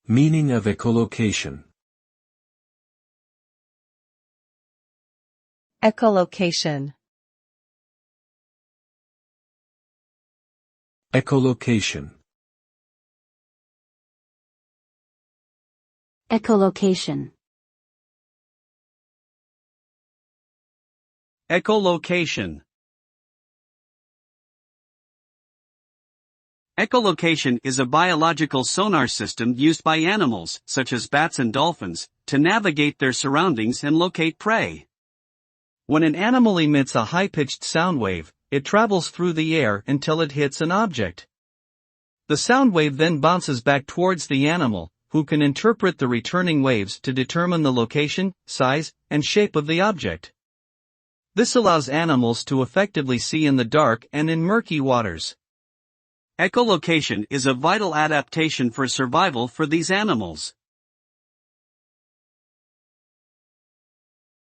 Meaning of echolocation. Echolocation. Echolocation. Echolocation. Echolocation. Echolocation is a biological sonar system used by animals, such as bats and dolphins, to navigate their surroundings and locate prey. When an animal emits a high-pitched sound wave, it travels through the air until it hits an object. The sound wave then bounces back towards the animal, who can interpret the returning waves to determine the location, size, and shape of the object. This allows animals to effectively see in the dark and in murky waters. Echolocation is a vital adaptation for survival for these animals.